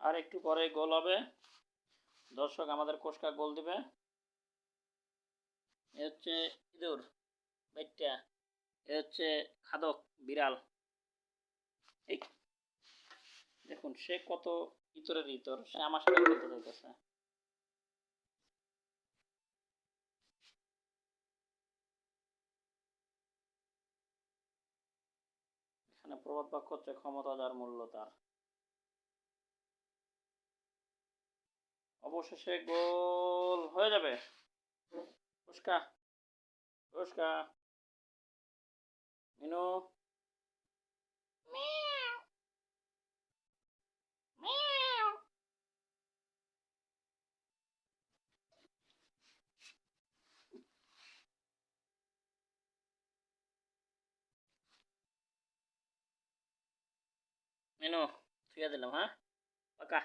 আর একটু পরে গোল হবে, দর্শক আমাদের কোষ্কা গোল দিবে। এ হচ্ছে ইঁদুর বাইটটা, এ হচ্ছে খাদক বিড়াল। এই দেখুন সে কত ইতরের ইতর, সে আমার সাথে খেলতে চাইতেছে। এখানে প্রবাদ বাক্য হচ্ছে ক্ষমতা যার মূল্য তার। অবশেষে গোল হয়ে যাবে। কোষ্কা কোষ্কা মিনু মিনু, থুয়ে দিলাম, হ্যাঁ পাকা।